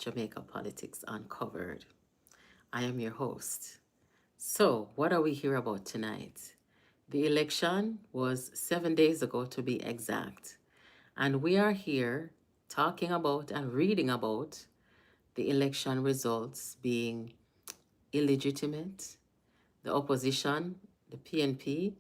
Jamaica Politics Uncovered. I am your host. So, what are we here about tonight? The election was 7 days ago to be exact, and we are here talking about and reading about the election results being illegitimate, the opposition, the PNP,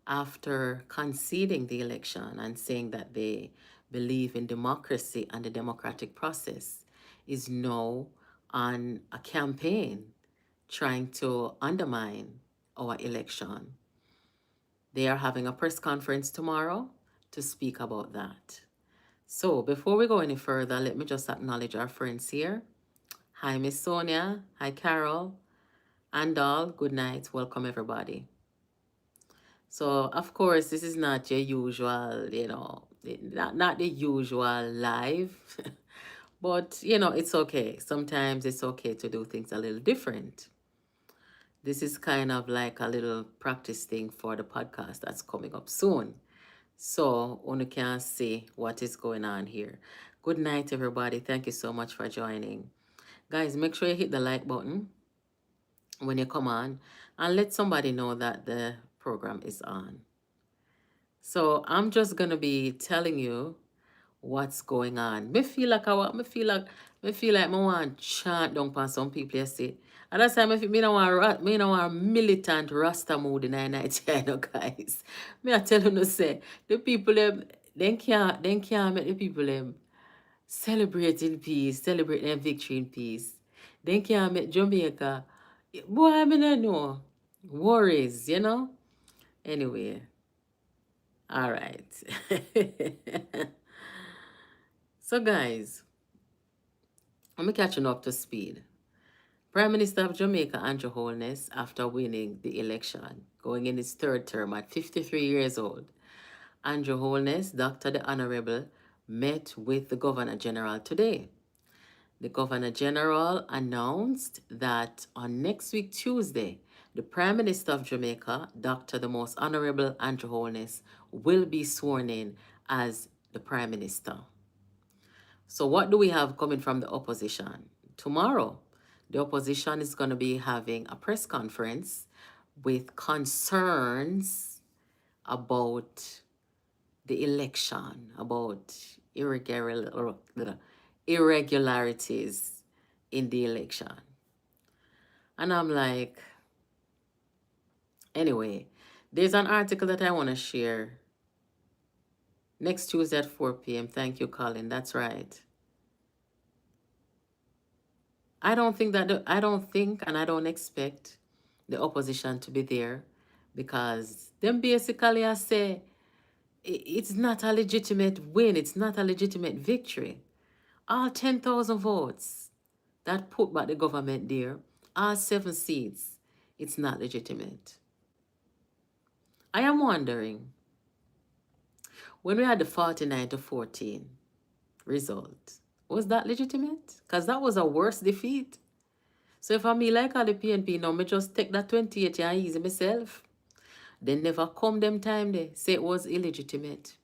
after conceding the election and saying that they believe in democracy and the democratic process, is now on a campaign trying to undermine our election. They are having a press conference tomorrow to speak about that. So before we go any further, let me just acknowledge our friends here. Hi, Miss Sonia. Hi, Carol. And all, good night. Welcome, everybody. So, of course, this is not your usual, not the usual live, but, it's okay. Sometimes it's okay to do things a little different. This is kind of like a little practice thing for the podcast that's coming up soon. So, one can see what is going on here. Good night, everybody. Thank you so much for joining. Guys, make sure you hit the like button when you come on and let somebody know that the program is on. So I'm just gonna be telling you what's going on. Me feel like me want chant down on some people you see. And that's time me don't want militant Rasta mood in the night, you know, guys. Me I tell you no say the people them they can't make the people them celebrate in peace, celebrate their victory in peace. They can't make Jamaica. Boy, I mean I know. Worries, you know? Anyway, all right. So, guys, I'm catching up to speed. Prime Minister of Jamaica, Andrew Holness, after winning the election, going in his third term at 53 years old, Andrew Holness, Dr. the Honorable, met with the Governor General today. The Governor General announced that on next week, Tuesday, the Prime Minister of Jamaica, Dr. the Most Honorable Andrew Holness, will be sworn in as the Prime Minister. So what do we have coming from the opposition? Tomorrow, the opposition is going to be having a press conference with concerns about the election, about irregularities in the election. And I'm like, anyway, there's an article that I want to share next Tuesday at 4 p.m. Thank you, Colin. That's right. I don't think and I don't expect the opposition to be there because them basically I say it's not a legitimate win, it's not a legitimate victory. All 10,000 votes that put back the government there, all 7 seats, it's not legitimate. I am wondering, when we had the 49-14 result, was that legitimate? Because that was a worse defeat. So if I me like all the PNP now, me just take that 28 and easy myself. They never come them time they say it was illegitimate.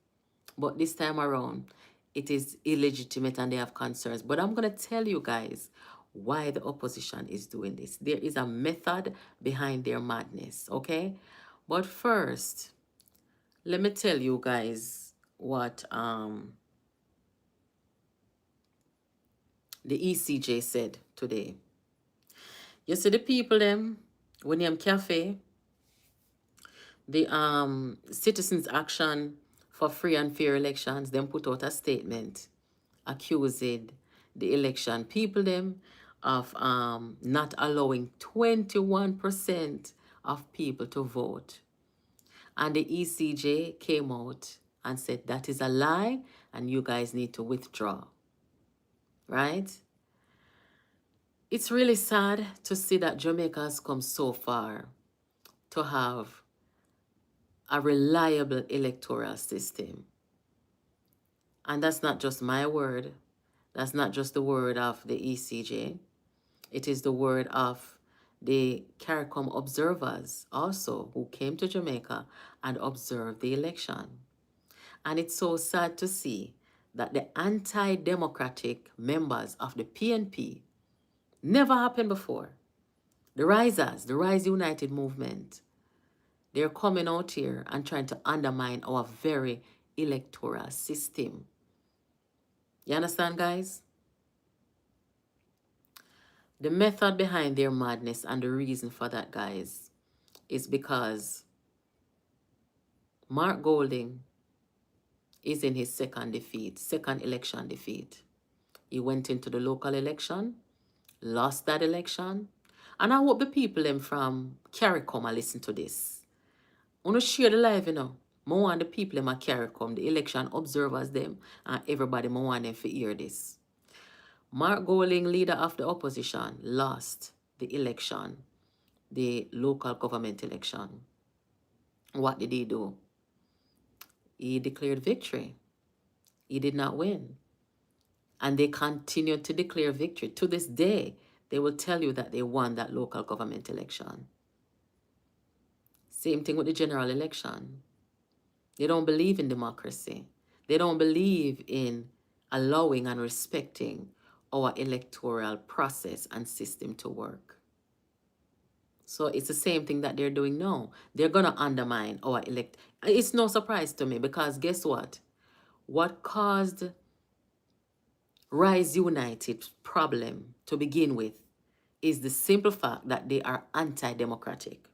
But this time around, it is illegitimate and they have concerns. But I'm going to tell you guys why the opposition is doing this. There is a method behind their madness, okay? But first, let me tell you guys what the ECJ said today. You see the people them, when you cafe, the Citizens Action for Free and Fair Elections, them put out a statement accusing the election people them of not allowing 21% of people to vote. And the ECJ came out and said that is a lie and you guys need to withdraw. Right? It's really sad to see that Jamaica has come so far to have a reliable electoral system. And that's not just my word. That's not just the word of the ECJ. It is the word of the CARICOM observers also who came to Jamaica and observed the election. And it's so sad to see that the anti-democratic members of the PNP, never happened before, the Risers, the Rise United movement, they're coming out here and trying to undermine our very electoral system. You understand, guys? The method behind their madness and the reason for that, guys, is because Mark Golding is in his second election defeat. He went into the local election, lost that election, and I hope the people them from CARICOM are listen to this. I want to share the live, you know. I want the people them at CARICOM, the election observers them, and everybody, I want them to hear this. Mark Golding, leader of the opposition, lost the election, the local government election. What did he do? He declared victory. He did not win. And they continued to declare victory. To this day, they will tell you that they won that local government election. Same thing with the general election. They don't believe in democracy. They don't believe in allowing and respecting our electoral process and system to work. So it's the same thing that they're doing now. They're going to undermine our It's no surprise to me because guess what? What caused Rise United problem to begin with is the simple fact that they are anti-democratic.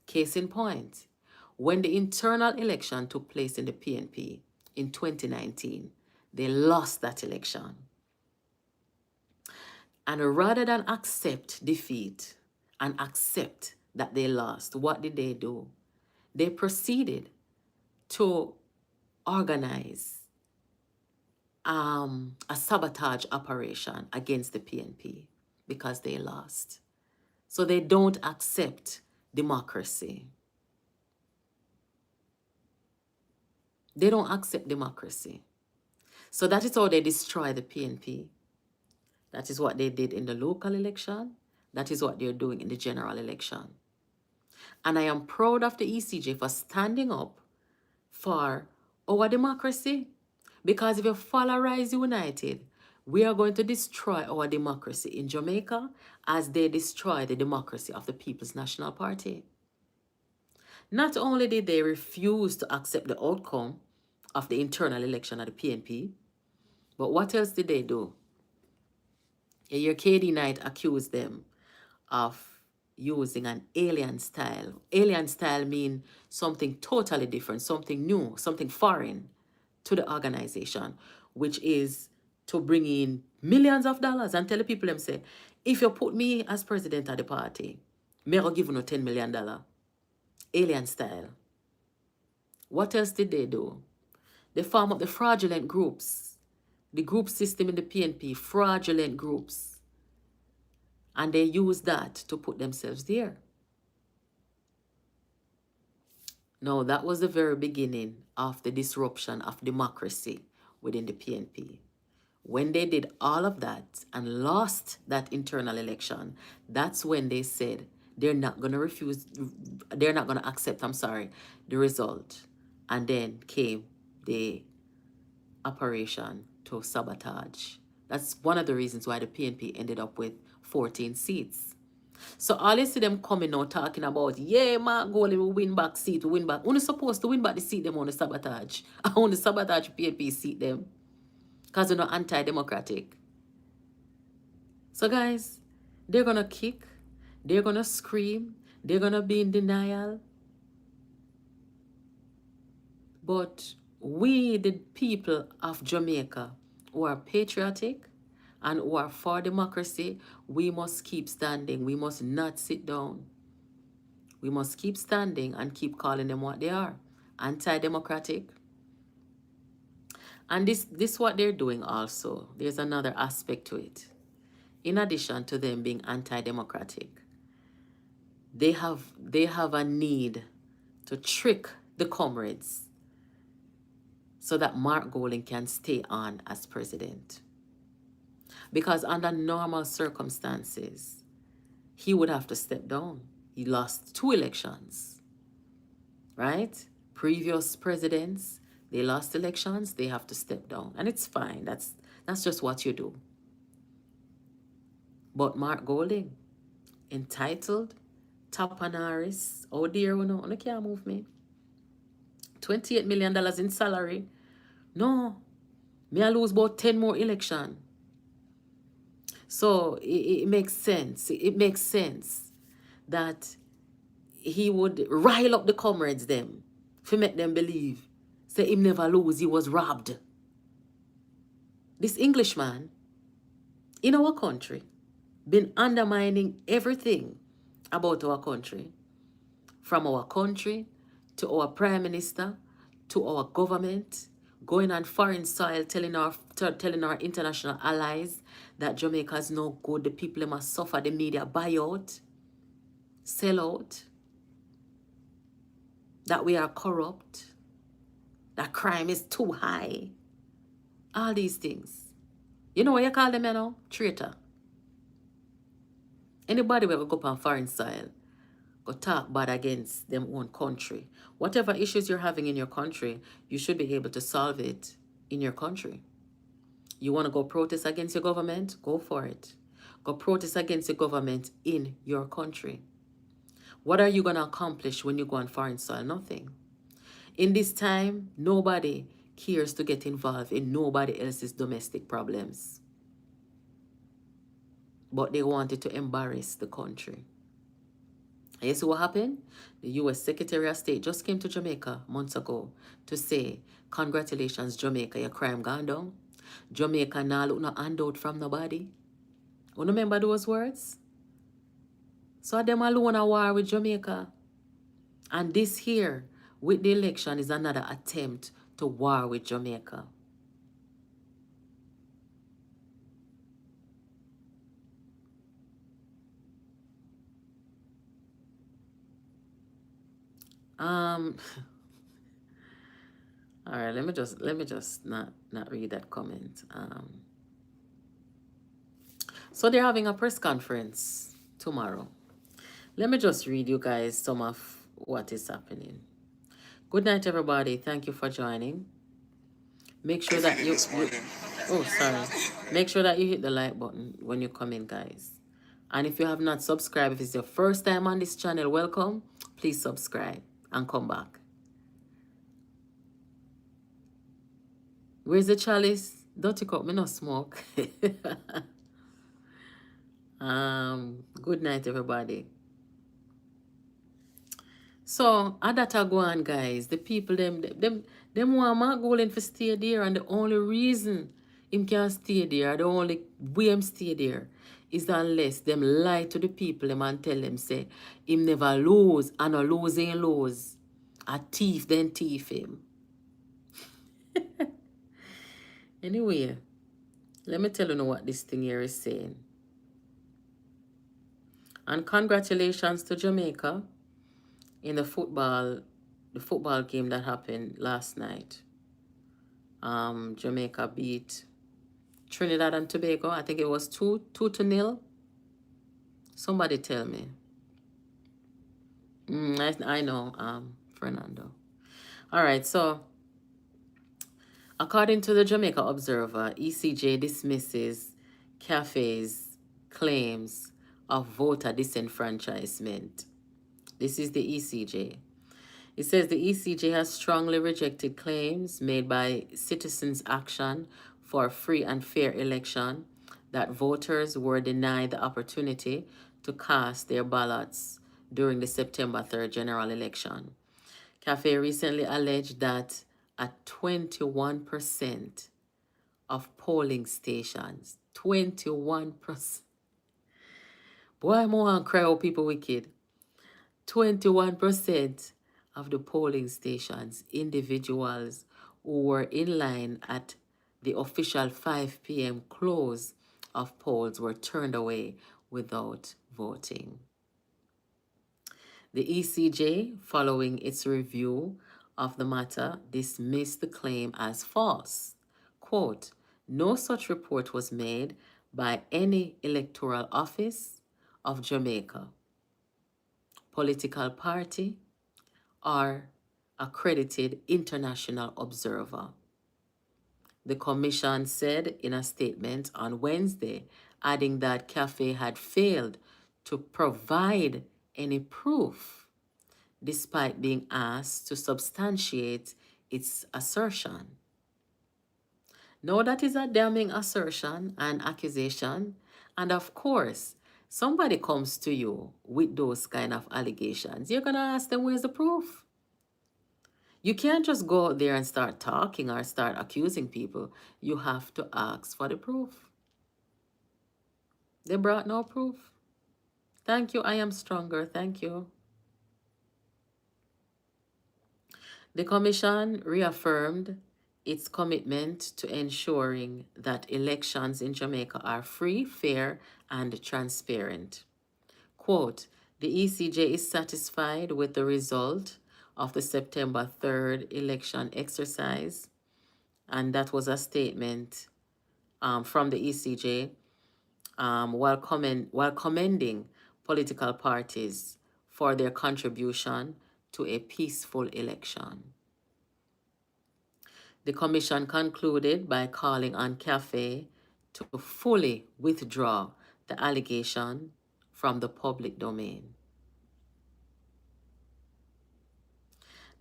Case in point, when the internal election took place in the PNP in 2019, they lost that election. And rather than accept defeat and accept that they lost, what did they do? They proceeded to organize a sabotage operation against the PNP because they lost. So they don't accept democracy. They don't accept democracy. So that is how they destroy the PNP. That is what they did in the local election. That is what they're doing in the general election. And I am proud of the ECJ for standing up for our democracy. Because if you follow Rise United, we are going to destroy our democracy in Jamaica as they destroy the democracy of the People's National Party. Not only did they refuse to accept the outcome of the internal election at the PNP, but what else did they do? Your KD Knight accused them of using an alien style. Alien style means something totally different, something new, something foreign to the organization, which is to bring in millions of dollars and tell the people them say, if you put me as president of the party, me go give you $10 million. Alien style. What else did they do? They form up the fraudulent groups, the group system in the PNP, fraudulent groups. And they use that to put themselves there. Now, that was the very beginning of the disruption of democracy within the PNP. When they did all of that and lost that internal election, that's when they said they're not going to accept, the result. And then came the operation to sabotage. That's one of the reasons why the PNP ended up with 14 seats. So all you see them coming now talking about, yeah, Mark Golding will win back seat, win back. Only supposed to win back the seat them on the sabotage. On the sabotage PNP seat them. Because they're not anti-democratic. So guys, they're going to kick, they're going to scream, they're going to be in denial. But we, the people of Jamaica, who are patriotic and who are for democracy, we must keep standing. We must not sit down. We must keep standing and keep calling them what they are. Anti-democratic. And this what they're doing also. There's another aspect to it. In addition to them being anti-democratic, they have a need to trick the comrades so that Mark Golding can stay on as president. Because under normal circumstances, he would have to step down. He lost 2 elections, right? Previous presidents, They lost elections, they have to step down. And it's fine. That's just what you do. But Mark Golding, entitled, Tapanaris, oh dear, you can't move me. $28 million in salary. No, me I lose about 10 more election. So it makes sense. It makes sense that he would rile up the comrades them to make them believe. Say him never lose, he was robbed. This Englishman in our country been undermining everything about our country. From our country to our prime minister to our government, going on foreign soil telling our international allies that Jamaica is no good, the people must suffer, the media buy out, sell out, that we are corrupt, that crime is too high. All these things. You know what you call them, you know? Traitor. Anybody will go up on foreign soil, go talk bad against them own country. Whatever issues you're having in your country, you should be able to solve it in your country. You want to go protest against your government? Go for it. Go protest against your government in your country. What are you going to accomplish when you go on foreign soil? Nothing. In this time, nobody cares to get involved in nobody else's domestic problems. But they wanted to embarrass the country. And you see what happened? The U.S. Secretary of State just came to Jamaica months ago to say, congratulations, Jamaica, your crime gone down. Jamaica now look no handout from nobody. You remember those words? So them alone a war with Jamaica. And this here, with the election, is another attempt to war with Jamaica. All right, let me just not read that comment. So they're having a press conference tomorrow. Let me just read you guys some of what is happening. Good night, everybody. Thank you for joining. Make sure that you oh, sorry. Make sure that you hit the like button when you come in, guys. And if you have not subscribed, if it's your first time on this channel, welcome. Please subscribe and come back. Where's the chalice? Don't you cut me no smoke. Good night, everybody. So, that go on, guys. The people, them want Mark Golding for stay there, and the only reason him can stay there, the only way him stay there, is unless them lie to the people them and tell them, say, him never lose, and a lose ain't lose. A thief, then thief him. Anyway, let me tell you what this thing here is saying. And congratulations to Jamaica in the football game that happened last night. Jamaica beat Trinidad and Tobago. I think it was 2-0. Somebody tell me. I know, Fernando. All right, so according to the Jamaica Observer, ECJ dismisses Cafe's claims of voter disenfranchisement. This is the ECJ. It says the ECJ has strongly rejected claims made by Citizens Action for a free and fair election that voters were denied the opportunity to cast their ballots during the September 3rd general election. Cafe recently alleged that at 21% of polling stations, 21%. Boy, I want to cry out people wicked. 21% of the polling stations, individuals who were in line at the official 5 p.m. close of polls were turned away without voting. The ECJ, following its review of the matter, dismissed the claim as false. Quote, no such report was made by any electoral office of Jamaica, political party, or accredited international observer. The commission said in a statement on Wednesday, adding that CAFE had failed to provide any proof despite being asked to substantiate its assertion. Now, that is a damning assertion and accusation. And of course, somebody comes to you with those kind of allegations. You're going to ask them, where's the proof? You can't just go out there and start talking or start accusing people. You have to ask for the proof. They brought no proof. Thank you. I am stronger. Thank you. The commission reaffirmed its commitment to ensuring that elections in Jamaica are free, fair, and transparent. Quote, the ECJ is satisfied with the result of the September 3rd election exercise, and that was a statement from the ECJ while commending political parties for their contribution to a peaceful election. The commission concluded by calling on CAFE to fully withdraw the allegation from the public domain.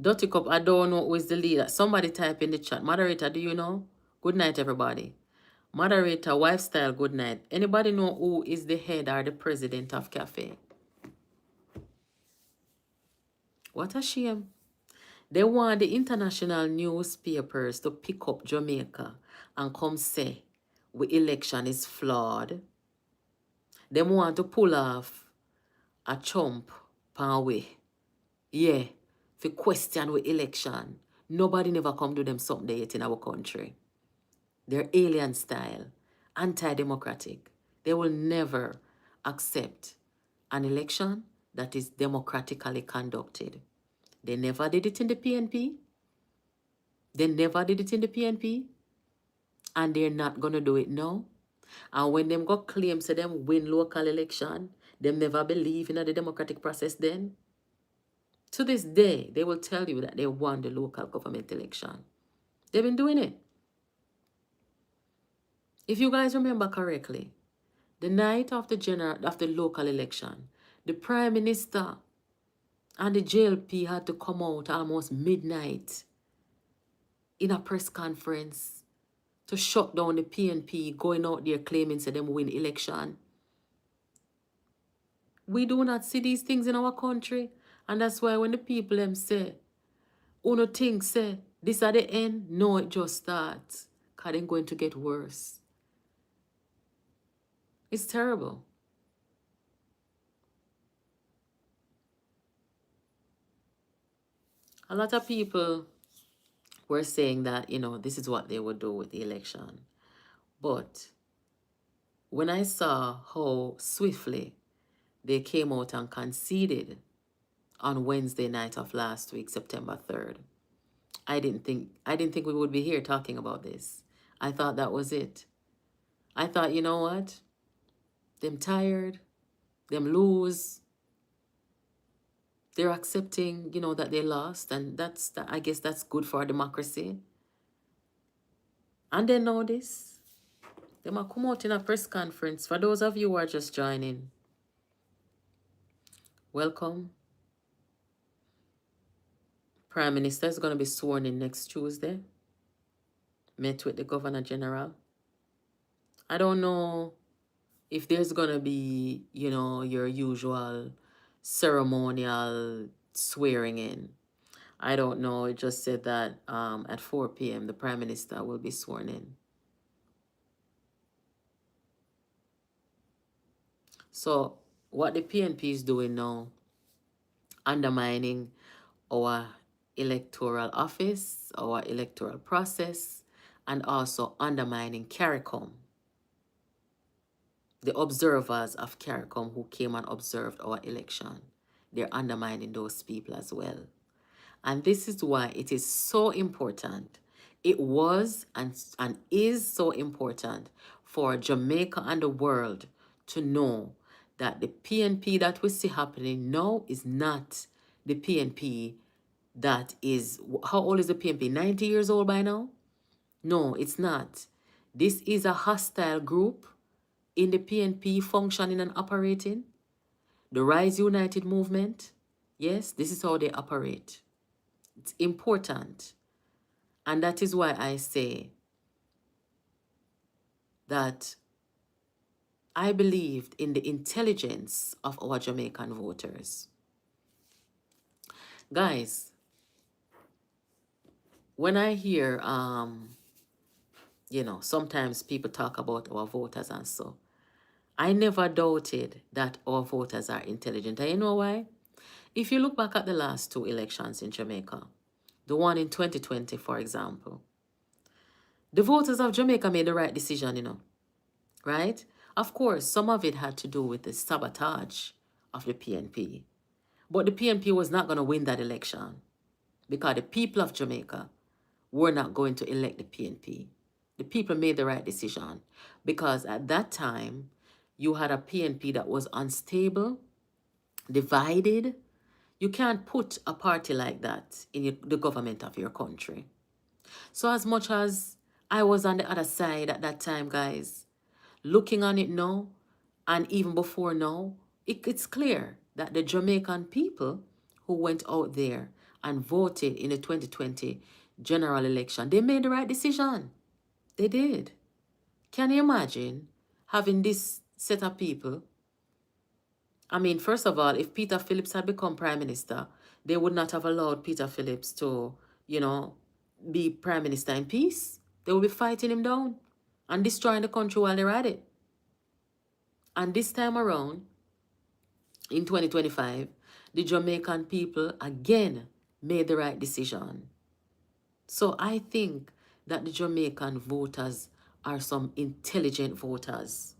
Dirty Cup, I don't know who is the leader. Somebody type in the chat. Moderator, do you know? Good night, everybody. Moderator, Wifestyle, good night. Anybody know who is the head or the president of CAFE? What a shame. They want the international newspapers to pick up Jamaica and come say, the election is flawed. They want to pull off a chump pan way. Yeah, for question with election. Nobody never come do them something yet in our country. They're alien style, anti-democratic. They will never accept an election that is democratically conducted. They never did it in the PNP. They never did it in the PNP. And they're not going to do it now. And when them got claims to them win local election, them never believe in the democratic process then. To this day, they will tell you that they won the local government election. They've been doing it. If you guys remember correctly, the night of the local election, the Prime Minister and the JLP had to come out almost midnight in a press conference to shut down the PNP, going out there claiming to them win election. We do not see these things in our country. And that's why when the people them say, uno think say, this at the end, no, it just starts. Because it's going to get worse. It's terrible. A lot of people were saying that, this is what they would do with the election. But when I saw how swiftly they came out and conceded on Wednesday night of last week, September 3rd, I didn't think we would be here talking about this. I thought that was it. I thought, you know what? Them tired, them lose. They're accepting, that they lost, and I guess that's good for democracy. And they know this. They might come out in a press conference. For those of you who are just joining, welcome. Prime Minister is going to be sworn in next Tuesday. Met with the Governor General. I don't know if there's going to be, your usual ceremonial swearing in. I don't know. It just said that at 4 p.m. the Prime Minister will be sworn in. So what the PNP is doing now, undermining our electoral office, our electoral process, and also undermining CARICOM, the observers of CARICOM who came and observed our election. They're undermining those people as well. And this is why it is so important. It was and is so important for Jamaica and the world to know that the PNP that we see happening now is not the PNP that is, how old is the PNP? 90 years old by now? No, it's not. This is a hostile group in the PNP functioning and operating. The Rise United movement, yes, this is how they operate. It's important. And that is why I say that I believed in the intelligence of our Jamaican voters. Guys, when I hear, sometimes people talk about our voters and so, I never doubted that our voters are intelligent. And you know why? If you look back at the last two elections in Jamaica, the one in 2020, for example, the voters of Jamaica made the right decision, right? Of course, some of it had to do with the sabotage of the PNP. But the PNP was not going to win that election because the people of Jamaica were not going to elect the PNP. The people made the right decision because at that time, you had a PNP that was unstable, divided. You can't put a party like that in the government of your country. So as much as I was on the other side at that time, guys, looking on it now, and even before now, it's clear that the Jamaican people who went out there and voted in the 2020 general election, they made the right decision. They did. Can you imagine having this set of people? I mean, first of all, if Peter Phillips had become prime minister, they would not have allowed Peter Phillips to, be prime minister in peace. They would be fighting him down and destroying the country while they're at it. And this time around, in 2025, the Jamaican people again made the right decision. So I think that the Jamaican voters are some intelligent voters.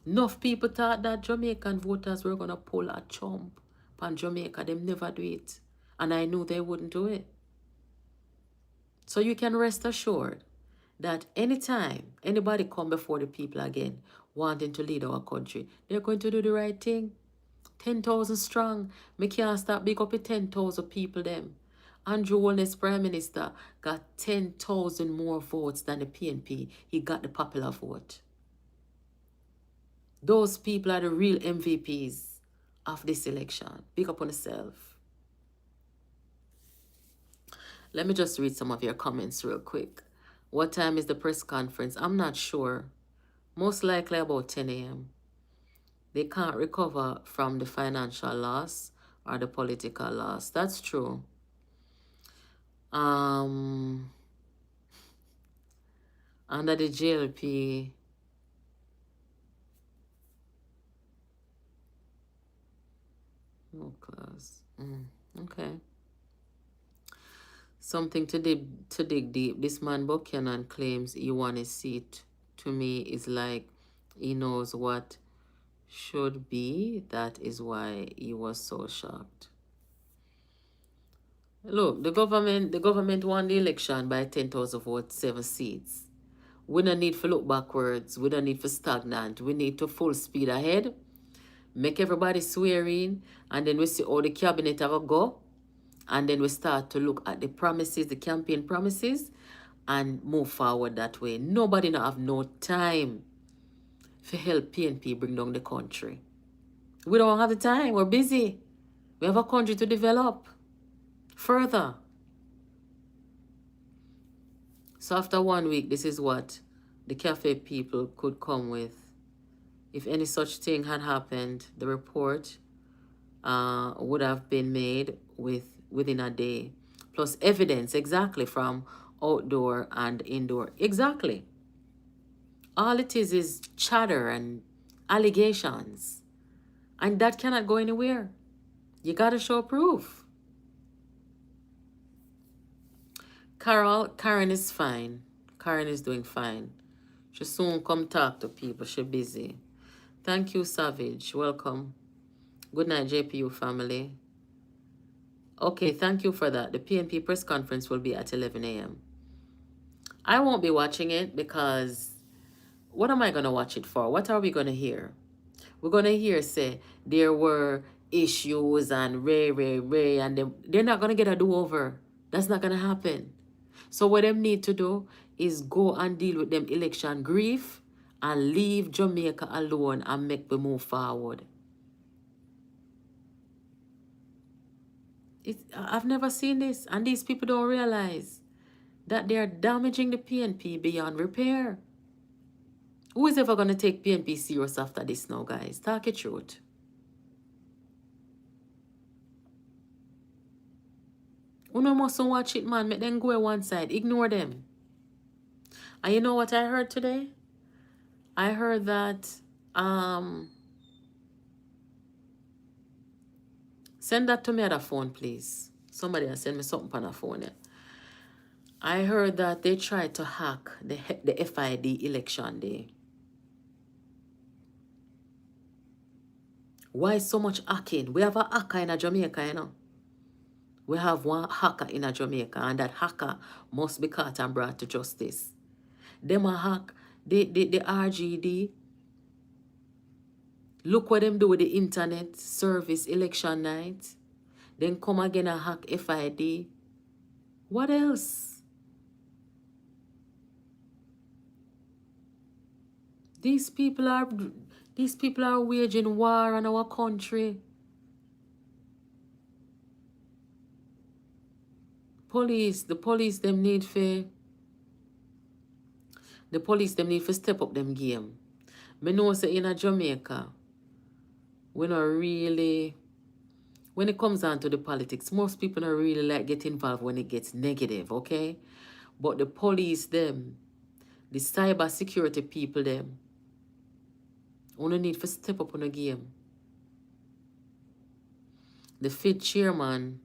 Enough people thought that Jamaican voters were going to pull a chump on Jamaica. Them never do it. And I knew they wouldn't do it. So you can rest assured that anytime anybody come before the people again, wanting to lead our country, they're going to do the right thing. 10,000 strong. Me can't stop big up with 10,000 people them. Andrew Holness, Prime Minister, got 10,000 more votes than the PNP. He got the popular vote. Those people are the real MVPs of this election. Big up on yourself. Let me just read some of your comments real quick. What time is the press conference? I'm not sure. Most likely about 10 a.m. They can't recover from the financial loss or the political loss. That's true. Under the GLP, no class. Okay. Something to dig deep. This man Buchanan claims he won a seat. To me, is like he knows what should be. That is why he was so shocked. Look, the government won the election by 10,000 votes, 7 seats. We don't need to look backwards. We don't need to stagnant. We need to full speed ahead. Make everybody swear in. And then we see how the cabinet have a go. And then we start to look at the promises, the campaign promises, and move forward that way. Nobody not have no time to help PNP bring down the country. We don't have the time. We're busy. We have a country to develop further. So after 1 week, this is what the cafe people could come with. If any such thing had happened, the report would have been made within a day. Plus evidence, exactly, from outdoor and indoor. Exactly. All it is chatter and allegations. And that cannot go anywhere. You got to show proof. Karen is fine. Karen is doing fine. She soon come talk to people. She busy. Thank you, Savage. Welcome. Good night, JPU family. Okay, thank you for that. The PNP press conference will be at 11 a.m. I won't be watching it because what am I going to watch it for? What are we going to hear? We're going to hear, say, there were issues and and they're not gonna get a do-over. That's not gonna happen. So what them need to do is go and deal with them election grief and leave Jamaica alone and make we move forward. I've never seen this, and these people don't realize that they are damaging the PNP beyond repair. Who is ever gonna take PNP serious after this now, guys? Talk it truth. Uno mustn't watch it, man. Make them go one side. Ignore them. And you know what I heard today? I heard that send that to me at a phone, please. Somebody has send me something on a phone. Yeah. I heard that they tried to hack the FID election day. Why so much hacking? We have a hacker in Jamaica, you know. We have one hacker in Jamaica, and that hacker must be caught and brought to justice. Them a hack the RGD. Look what them do with the internet service election night. Then come again and hack FID. What else? These people are waging war on our country. The police them need for step up them game. Me know say in Jamaica, we not really, when it comes down to the politics, most people don't really like get involved when it gets negative, okay? But the police them, the cybersecurity people them, only need to step up on the game. The FID chairman,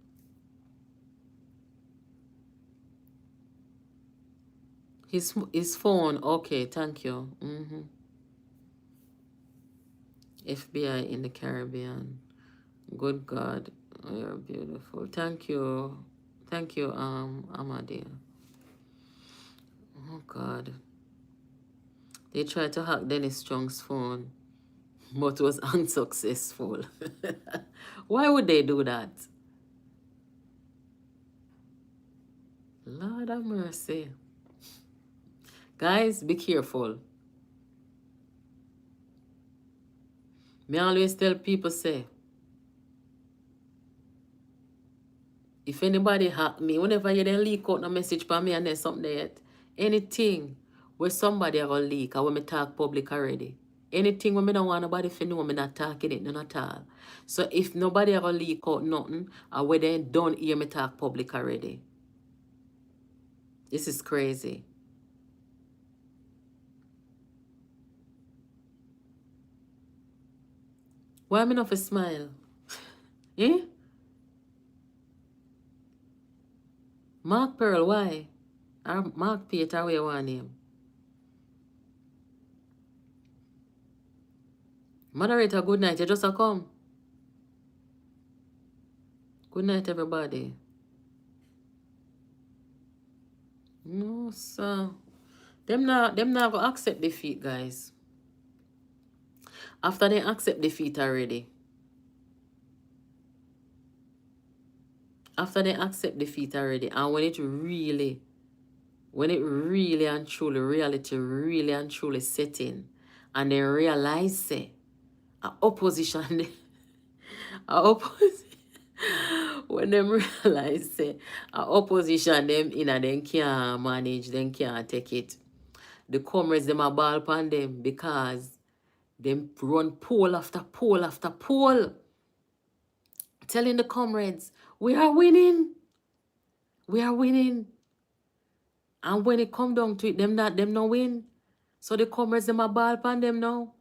his phone, okay, thank you. FBI in the Caribbean. Good God, you're beautiful. Thank you, Amadia. Oh God, they tried to hack Dennis Strong's phone, but was unsuccessful. Why would they do that? Lord have mercy. Guys, be careful. Me always tell people say, if anybody hack me, whenever you then leak out a message for me and there's something there, anything where somebody are gonna leak or when me talk public already, anything when me don't want nobody to know, me not talking it, none at all. So if nobody are gonna leak out nothing, or when they don't hear me talk public already. This is crazy. Why me not for smile? Eh? Mark Pearl, why? Or Mark Peter, where you want him? Moderator, good night. You just a come. Good night, everybody. No, sir. Them not go accept defeat, guys. After they accept defeat already. After they accept defeat already, and when it really and truly, reality really and truly set in, and they realize say, a opposition, when them realize say, a opposition them in and them can't manage, them can't take it. The comrades them a ball upon them because them run poll after poll after poll, telling the comrades, we are winning. We are winning. And when it come down to it, them no win. So the comrades them a ball upon them now.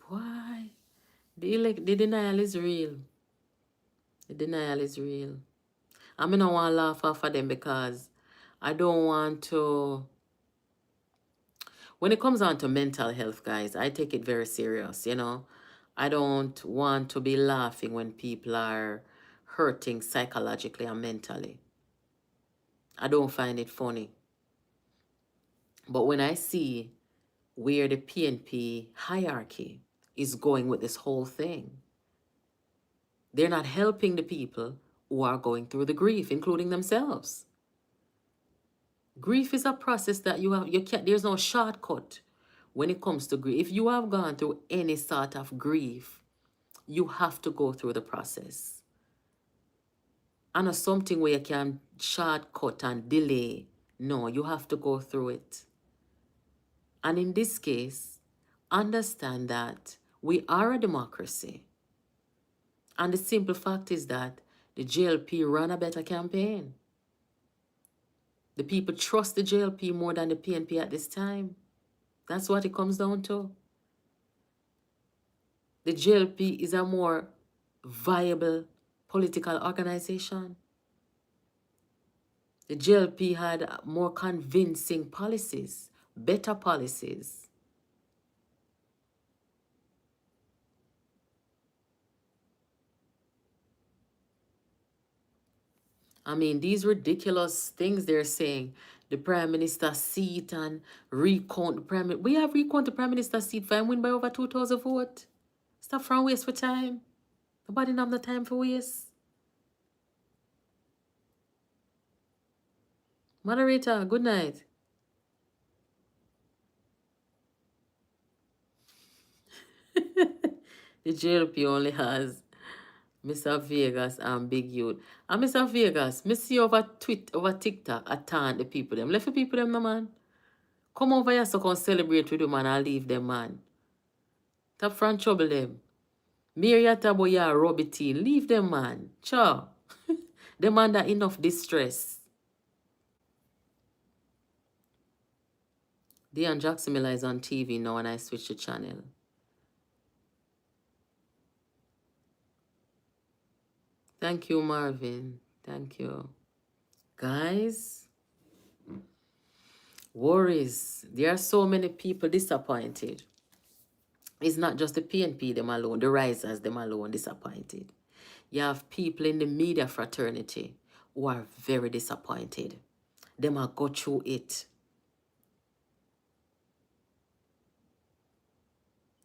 Why? The denial is real. The denial is real. I mean, I want to laugh off of them because I don't want to. When it comes on to mental health, guys, I take it very serious, you know. I don't want to be laughing when people are hurting psychologically and mentally. I don't find it funny. But when I see where the PNP hierarchy is going with this whole thing. They're not helping the people who are going through the grief, including themselves. Grief is a process that you can't, there's no shortcut when it comes to grief. If you have gone through any sort of grief, you have to go through the process. And not something where you can shortcut and delay. No, you have to go through it. And in this case, understand that we are a democracy. And the simple fact is that the JLP ran a better campaign. The people trust the JLP more than the PNP at this time. That's what it comes down to. The JLP is a more viable political organization. The JLP had more convincing policies, better policies. I mean, these ridiculous things they're saying, the Prime Minister's seat and recount the Prime Minister. We have recount the Prime Minister's seat for him win by over 2,000 votes. Stop from waste for time. Nobody have no time for waste. Moderator, good night. The JLP only has Mr. Vegas and Big Youth. And Mr. Vegas, me see over TikTok, I taunt the people them. Left the people them, no man. Come over here so can celebrate with them and I'll leave them, man. Top front trouble them. Mary Atabo ya Robitin. Leave them, man. Cha. Them under enough distress. Dean Jackson Miller is on TV now and I switch the channel. Thank you, Marvin. Thank you. Guys, worries. There are so many people disappointed. It's not just the PNP them alone, the risers them alone disappointed. You have people in the media fraternity who are very disappointed. Them are go through it.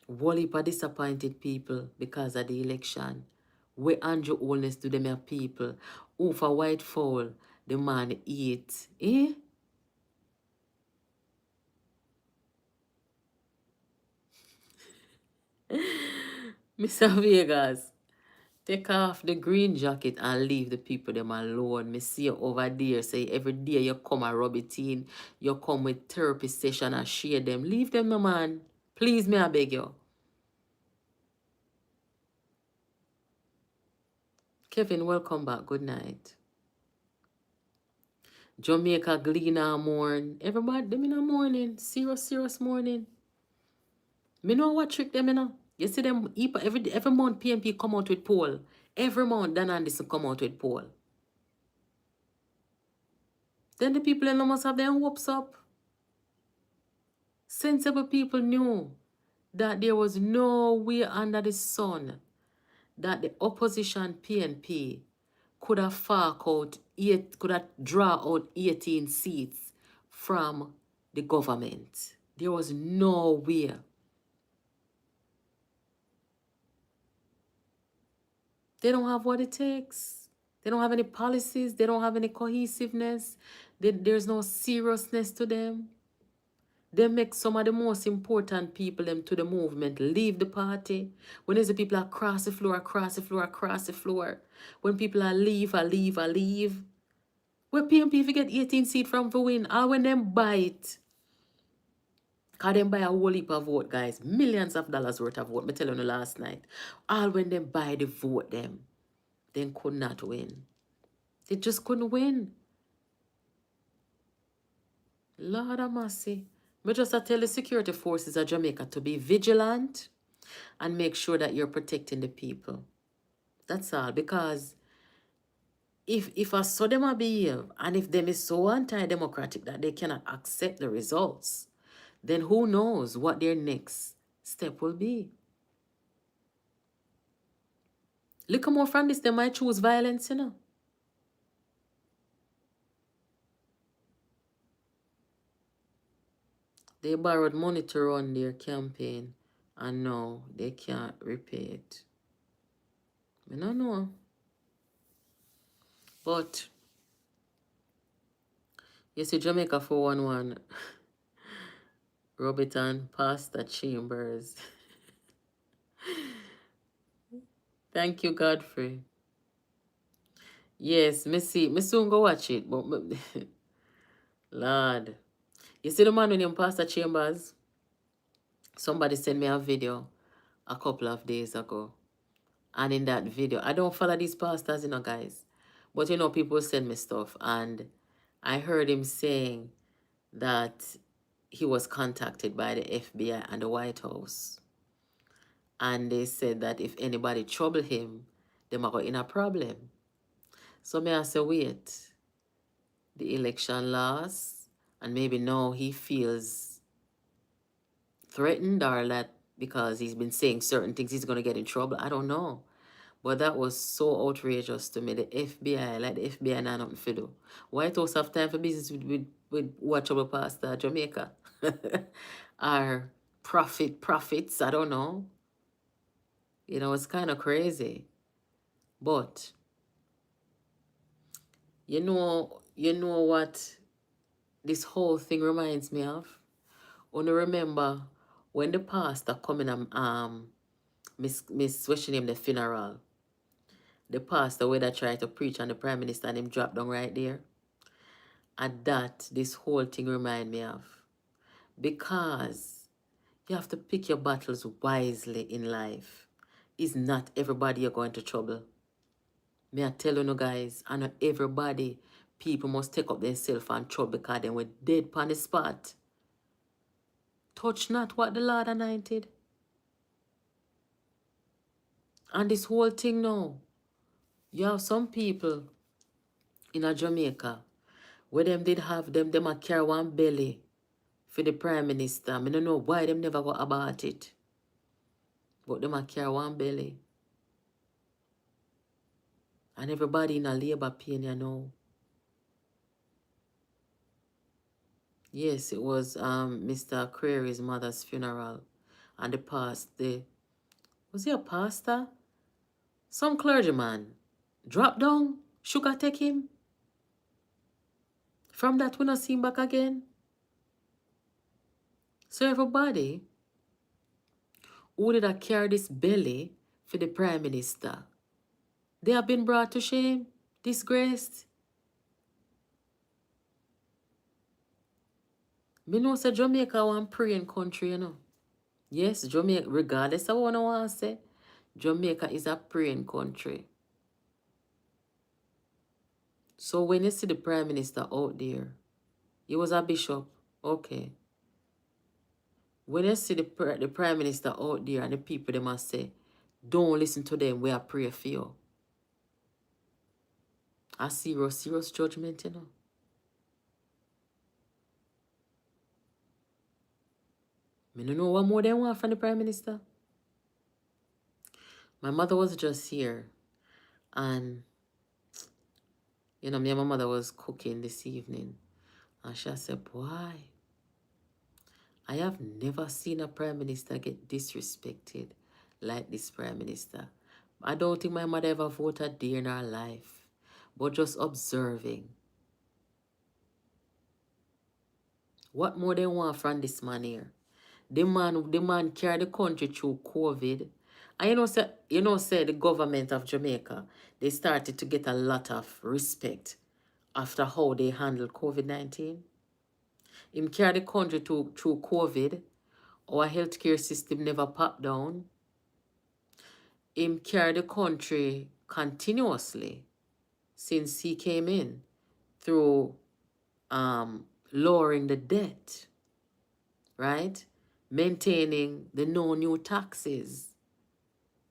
Whole heap of disappointed people because of the election. Where Andrew Holness to them are people who for white fowl the man eat. Eh? Mr. Vegas, take off the green jacket and leave the people them alone. Me see you over there. Say every day you come and rub it in. You come with therapy session and share them. Leave them, no man. Please, me I beg you. Kevin, welcome back. Good night. Jamaica glean and mourn. Everybody, them in the morning. Serious morning. Me know what trick them, you know. You see them every month PNP come out with poll. Every month Dan Anderson come out with poll. Then the people in must have their hopes up. Sensible people knew that there was no way under the sun that the opposition PNP could have could have draw out 18 seats from the government. There was no way. They don't have what it takes. They don't have any policies. They don't have any cohesiveness. There's no seriousness to them. They make some of the most important people them to the movement leave the party. When there's the people across the floor. When people are leave. Where PNP if you get 18 seats from for win, all when them buy it. Because them buy a whole heap of vote, guys. Millions of dollars worth of vote. Me tell you last night. All when them buy the vote them, then could not win. They just couldn't win. Lord of mercy. But just I tell the security forces of Jamaica to be vigilant and make sure that you're protecting the people. That's all. Because if I saw them behave and if them is so anti-democratic that they cannot accept the results, then who knows what their next step will be. Look more from this, they might choose violence, you know. They borrowed money to run their campaign and now they can't repay it. I don't know. But you see Jamaica 411, Robiton, Pastor Chambers. Thank you, Godfrey. Yes, me soon go watch it, but Lord. You see the man with him, Pastor Chambers? Somebody sent me a video a couple of days ago. And in that video, I don't follow these pastors, guys. But people send me stuff. And I heard him saying that he was contacted by the FBI and the White House. And they said that if anybody trouble him, they might go in a problem. So may I say, wait, the election lost, and maybe now he feels threatened, or that because he's been saying certain things, he's going to get in trouble. I don't know. But that was so outrageous to me. The FBI, like the FBI, not nothing to do. White House have time for business with watchable pastor Jamaica. Or profits, I don't know. It's kind of crazy. But, you know what this whole thing reminds me of? Only remember when the pastor come in miss wishing him the funeral. The pastor where they tried to preach on the prime minister and him dropped down right there. And that this whole thing remind me of. Because you have to pick your battles wisely in life. It's not everybody you're going to trouble. May I tell you, guys, I know everybody, people must take up themselves and trouble because they were dead upon the spot. Touch not what the Lord anointed. And this whole thing now, you have some people in a Jamaica where them did have them a carry one belly for the prime minister. I don't know why them never go about it. But them a carry one belly. And everybody in a labor pain, Yes, it was Mr. Creary's mother's funeral. And was he a pastor? Some clergyman. Drop down. Sugar take him. From that we not see him back again. So everybody who did I carry this belly for the prime minister, they have been brought to shame, disgraced. Me know say Jamaica one praying country, Yes, Jamaica, regardless of what I want to say, Jamaica is a praying country. So when you see the prime minister out there, he was a bishop, okay. When you see the prime minister out there and the people, they must say, don't listen to them, we are pray for you. A serious judgment, I don't know what more they want from the prime minister. My mother was just here, and me and my mother was cooking this evening, and she said, boy, I have never seen a prime minister get disrespected like this prime minister. I don't think my mother ever voted there in her life, but just observing. What more they want from this man here? The man carried the country through COVID. And say the government of Jamaica, they started to get a lot of respect after how they handled COVID-19. Him carried the country through COVID. Our healthcare system never popped down. Him carried the country continuously since he came in through lowering the debt, right? Maintaining the no new taxes,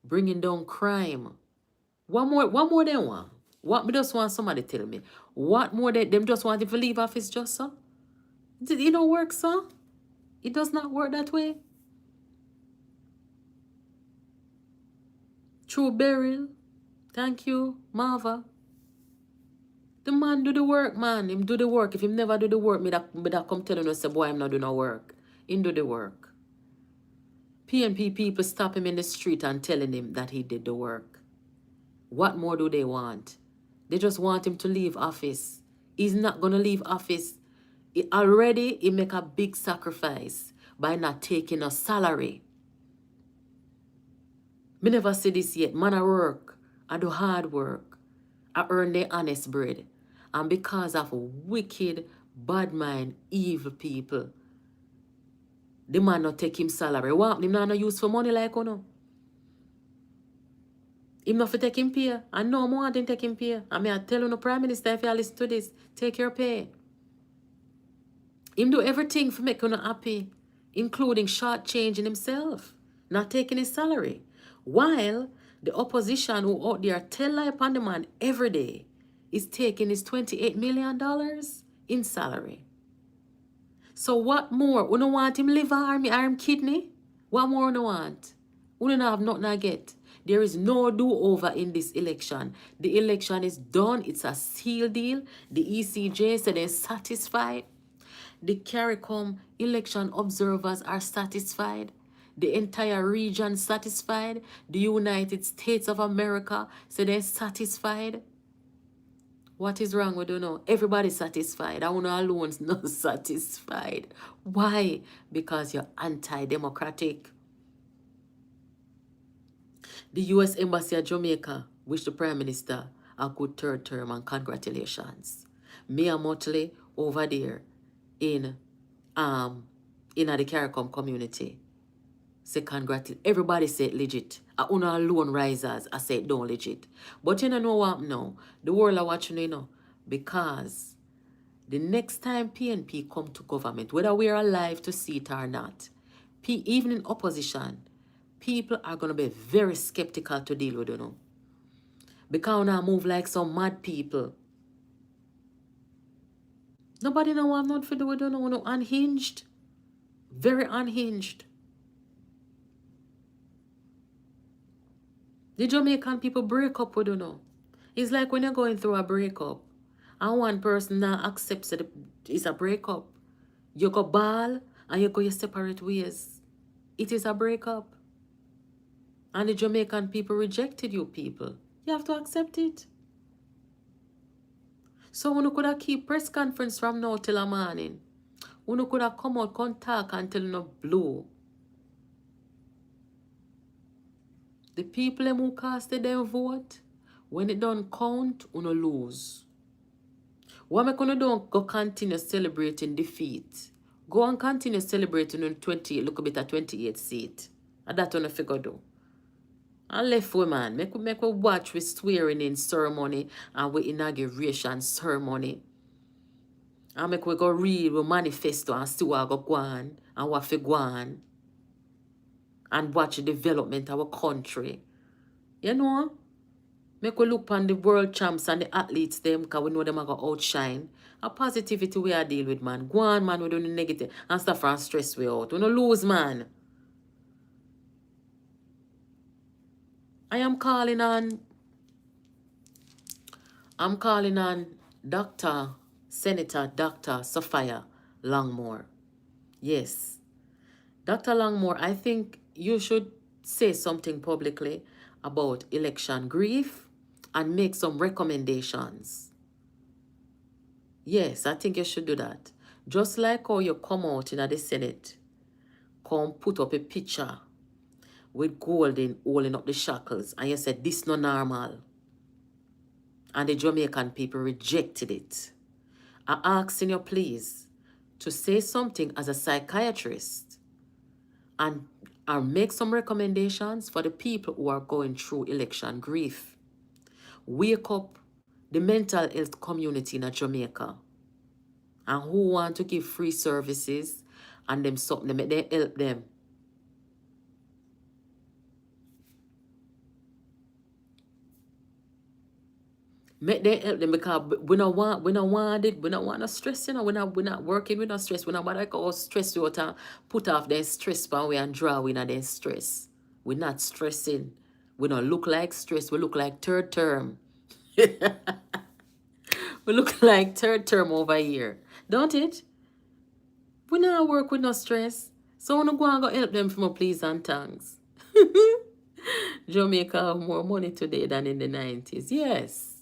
bringing down crime. What more they want? What me just want somebody tell me? What more them just want to leave office just so? It don't work, so? It does not work that way. True burial. Thank you, Marva. The man do the work, man. Him do the work. If him never do the work, me that come telling us, say, boy, I'm not doing no work. Him do the work. PNP people stop him in the street and telling him that he did the work. What more do they want? They just want him to leave office. He's not going to leave office. Already, he make a big sacrifice by not taking a salary. Me never see this yet. Man, I work. I do hard work. I earn the honest bread. And because of wicked, bad mind, evil people, the man not take him salary. What? Him not no use for money like you know. Him not for take him pay. I know more than take him pay. I mean, I tell you, no Prime Minister, if you listen to this, take your pay. Him do everything for make you not happy, including short changing himself, not taking his salary. While the opposition who out there tell lie upon the man every day is taking his $28 million in salary. So what more? We don't want him liver or him kidney? What more we don't want? We don't have nothing to get. There is no do-over in this election. The election is done. It's a seal deal. The ECJ said they're satisfied. The CARICOM election observers are satisfied. The entire region satisfied. The United States of America said they're satisfied. What is wrong with you now? Everybody's satisfied. I want alone not satisfied. Why? Because you're anti-democratic. The U.S. Embassy at Jamaica wish the Prime Minister a good third term and congratulations. Mia Motley over there in the CARICOM community say congratulations. Everybody say it legit. I una alone risers. I say it don't legit. But you know what now? The world are watching you know. Because the next time PNP come to government, whether we are alive to see it or not, even in opposition, people are going to be very skeptical to deal with you know. Because now move like some mad people. Nobody know what I'm not for do with you know. Unhinged. Very unhinged. The Jamaican people break up with you know. It's like when you're going through a breakup and one person now accepts that it's a breakup. You go ball and you go your separate ways. It is a breakup. And the Jamaican people rejected you people. You have to accept it. So when you could have keep press conference from now till the morning, when you could have come out, come talk until you know blue. The people who casted them vote, when it don't count, you no lose. What make you don't go continue celebrating defeat? Go and continue celebrating on 28, look a bit at 28 seat. And that one figure do. And left women, make we watch with swearing in ceremony and with inauguration ceremony. And make we go read with manifesto and see what go on and what fi go on. And watch the development of our country. You know? Make we look on the world champs and the athletes them because we know them are going to outshine. A positivity we are deal with, man. Go on, man, we don't negative and stuff and stress we out. We don't lose, man. I am calling on Senator Dr. Sophia Longmore. Yes. Dr. Longmore, I think you should say something publicly about election grief and make some recommendations. Yes, I think you should do that. Just like how you come out in the Senate, come put up a picture with golden holding up the shackles and you said this no normal. And the Jamaican people rejected it. I asking you please to say something as a psychiatrist and make some recommendations for the people who are going through election grief. Wake up the mental health community in Jamaica and who want to give free services and them something, they help them. Make them help them because we don't want no stress, you know. We're not working with no stress. We're not about to go stress you out and put off their stress pan we and draw in their stress. We're not stressing. We don't look like stress. We look like third term. We look like third term over here. Don't it? We not work with no stress. So I wanna go and go help them for my please and thanks. Jamaica have more money today than in the 90s. Yes.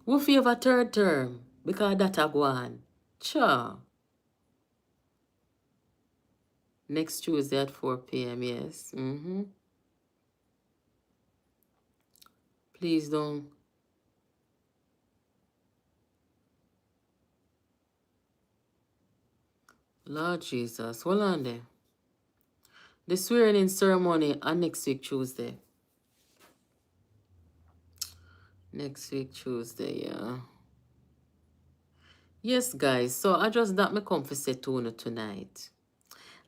We favor third term because that a go on. Sure. Next Tuesday at 4 p.m. Yes. Please don't. Lord Jesus. Hold on there. The swearing in ceremony on next week Tuesday. Next week Tuesday, yeah. Yes, guys. So I just that me come for say to you tonight.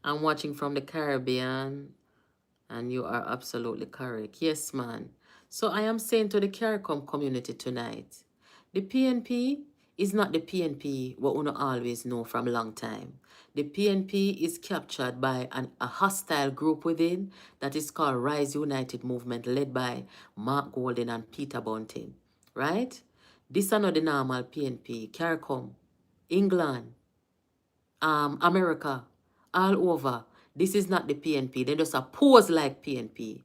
I'm watching from the Caribbean, and you are absolutely correct. Yes, man. So I am saying to the CARICOM community tonight, the PNP is not the PNP what we always know from a long time. The PNP is captured by a hostile group within that is called Rise United Movement, led by Mark Golden and Peter Bunting. Right? This is not the normal PNP. CARICOM, England, America, all over. This is not the PNP. They just pose like PNP.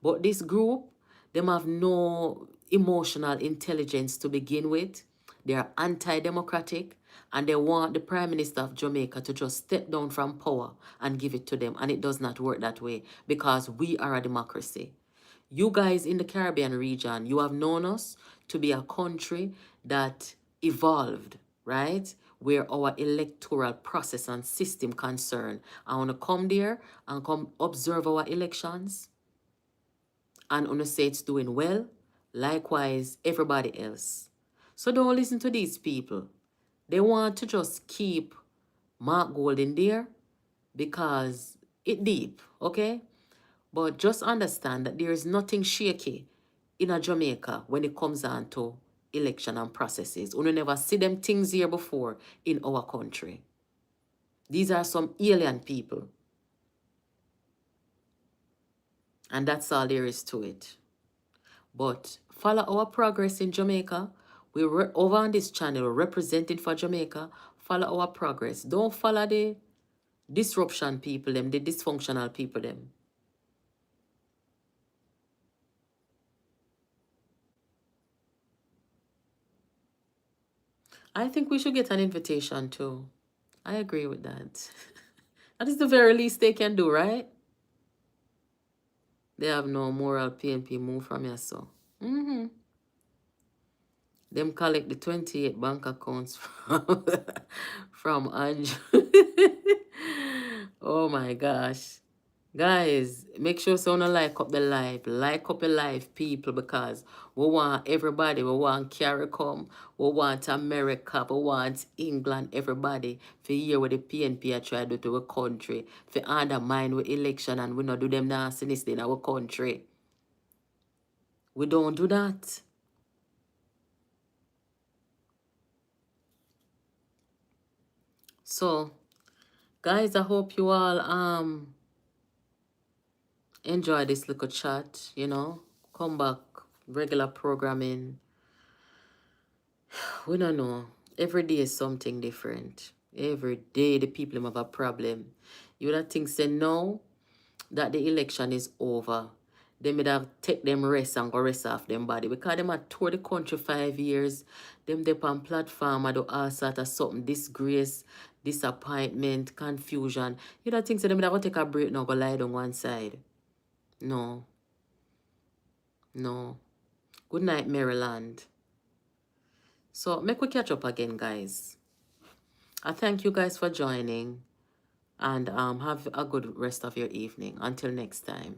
But this group, them have no emotional intelligence to begin with. They are anti-democratic and they want the Prime Minister of Jamaica to just step down from power and give it to them. And it does not work that way because we are a democracy. You guys in the Caribbean region, you have known us to be a country that evolved, right? Where our electoral process and system concerned. I want to come there and come observe our elections and want to say it's doing well. Likewise, everybody else. So don't listen to these people. They want to just keep Mark Golden there because it deep, okay? But just understand that there is nothing shaky in a Jamaica when it comes on to election and processes. We never see them things here before in our country. These are some alien people. And that's all there is to it. But follow our progress in Jamaica. We're over on this channel representing for Jamaica. Follow our progress. Don't follow the disruption people, them, the dysfunctional people, them. I think we should get an invitation too. I agree with that. That is the very least they can do, right? They have no moral PNP move from you, so. Them collect the 28 bank accounts from Andrew. Oh my gosh. Guys, make sure someone like up the live. Like up the live, people, because we want everybody. We want CARICOM. We want America. We want England, everybody. For hear what the PNP are trying to do to our country. For undermine our election and we not do them nastiness in our country. We don't do that. So, guys, I hope you all enjoy this little chat, you know. Come back, regular programming. We don't know. Every day is something different. Every day the people have a problem. You would think say no, that the election is over. They would have take them rest and go rest off them body. Because them had toured the country 5 years. Them dep on platform and do all sort of something. Disgrace, disappointment, confusion. You don't think say them would have to take a break now, go lie down one side. No. No. Good night, Maryland. So, make we catch up again, guys. I thank you guys for joining. And have a good rest of your evening. Until next time.